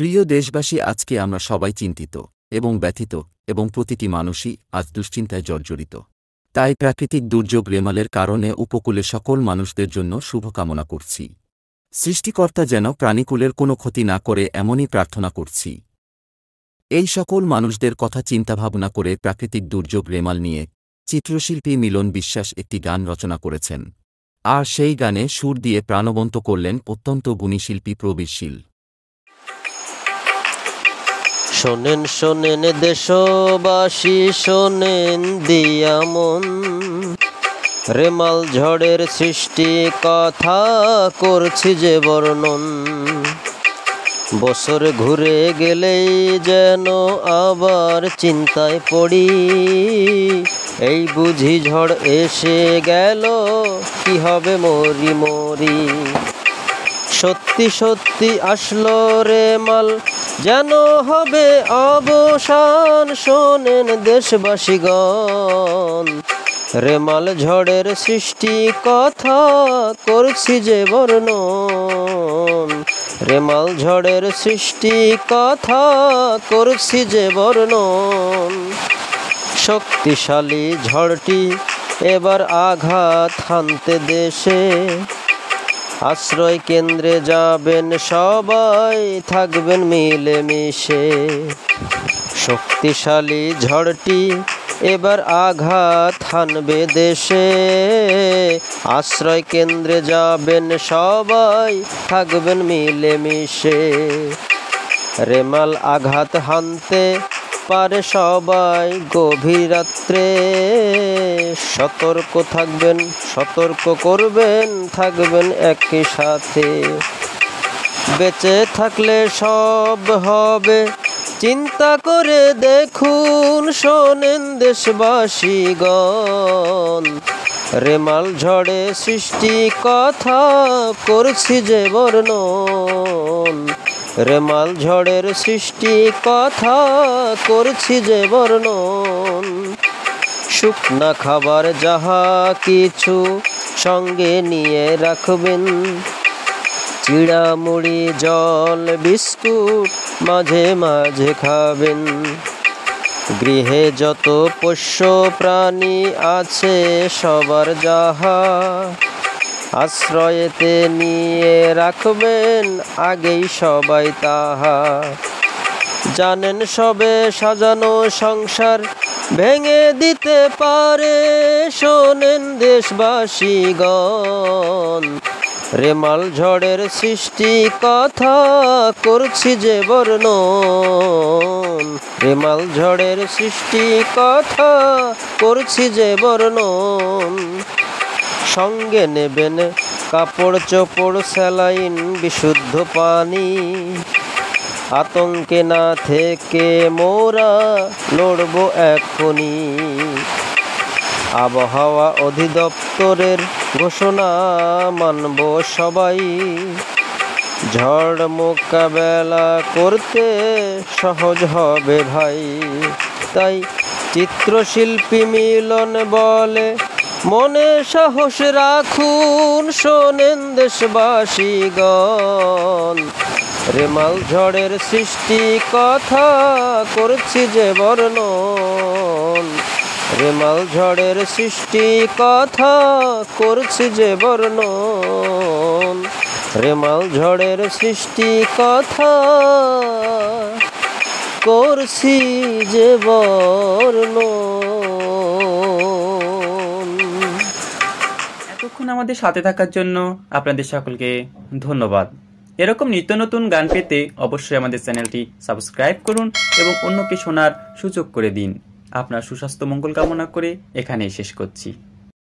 প্রিয় দেশবাসী, আজকে আমরা সবাই চিন্তিত এবং ব্যথিত এবং প্রতিটি মানুষই আজ দুশ্চিন্তায় জর্জরিত। তাই প্রাকৃতিক দুর্যোগ রেমালের কারণে উপকূলে সকল মানুষদের জন্য শুভকামনা করছি। সৃষ্টিকর্তা যেন প্রাণীকুলের কোনো ক্ষতি না করে এমনই প্রার্থনা করছি। এই সকল মানুষদের কথা চিন্তাভাবনা করে প্রাকৃতিক দুর্যোগ রেমাল নিয়ে চিত্রশিল্পী মিলন বিশ্বাস একটি গান রচনা করেছেন, আর সেই গানে সুর দিয়ে প্রাণবন্ত করলেন অত্যন্ত গুণী শিল্পী প্রবীর শীল। শোনেন শোনেন দেশবাসী, শোনেন দিয়া মন, রেমাল ঝড়ের সৃষ্টি কথা করছি যে বর্ণন। বছর ঘুরে গেলেই যেন আবার চিন্তায় পড়ি, এই বুঝি ঝড় এসে গেল, কি হবে মরি মরি। সত্যি সত্যি আসলো রেমাল, যেন হবে অবসান। শোনেন দেশবাসীগণ, রেমাল ঝড়ের সৃষ্টি কথা করছি যে বর্ণন। রেমাল ঝড়ের সৃষ্টি কথা করছি যে বর্ণন। শক্তিশালী ঝড়টি এবার আঘাত হানতে দেশে, আশ্রয় কেন্দ্রে যাবেন সবাই, থাকবেন মিলেমিশে। শক্তিশালী ঝড়টি এবার আঘাত হানবে দেশে, আশ্রয় কেন্দ্রে যাবেন সবাই, থাকবেন মিলেমিশে। রেমাল আঘাত হানতে পারে সবাই গভীর রাত্রে, সতর্ক থাকবেন, সতর্ক করবেন, থাকবেন একই সাথে। বেঁচে থাকলে সব হবে, চিন্তা করে দেখুন। শোনেন দেশবাসীগণ, রেমাল ঝড়ে সৃষ্টি কথা করছি যে বর্ণন। রেমাল ঝড়ের সৃষ্টি কথা করছি যে বর্ণন। শুকনা খাবার যাহা কিছু সঙ্গে নিয়ে রাখবেন, চিড়া মুড়ি জল বিস্কুট মাঝে মাঝে খাবেন। গৃহে যত পোষ্য প্রাণী আছে সবার যাহা, আশ্রয়েতে নিয়ে রাখবেন আগেই সবাই তাহা। জানেন সবে সাজানো সংসার ভেঙে দিতে পারে। শোনেন দেশবাসীগণ, রেমাল ঝড়ের সৃষ্টি কথা করছি যে বর্ণন। রেমাল ঝড়ের সৃষ্টি কথা করছি যে বর্ণন। সঙ্গে নেবেন কাপড় চোপড়, স্যালাইন, বিশুদ্ধ পানি। আতঙ্কে না থেকে মোরা লড়ব এখনি। আবহাওয়া অধিদপ্তরের ঘোষণা মানব সবাই, ঝড় মোকাবেলা করতে সহজ হবে ভাই। তাই চিত্রশিল্পী মিলন বলে, মনে সাহস রাখুন। শোনেন দেশবাসীগণ, রেমাল ঝড়ের সৃষ্টি কথা করছি যে বর্ণন। রেমাল ঝড়ের সৃষ্টি কথা করছি যে বর্ণন। রেমাল ঝড়ের সৃষ্টি কথা করছি যে বর্ণন। এতক্ষণ আমাদের সাথে থাকার জন্য আপনাদের সকলকে ধন্যবাদ। এরকম নিত্য নতুন গান পেতে অবশ্যই আমাদের চ্যানেলটি সাবস্ক্রাইব করুন এবং অন্যকে শোনার সুযোগ করে দিন। আপনার সুস্বাস্থ্য মঙ্গল কামনা করে এখানেই শেষ করছি।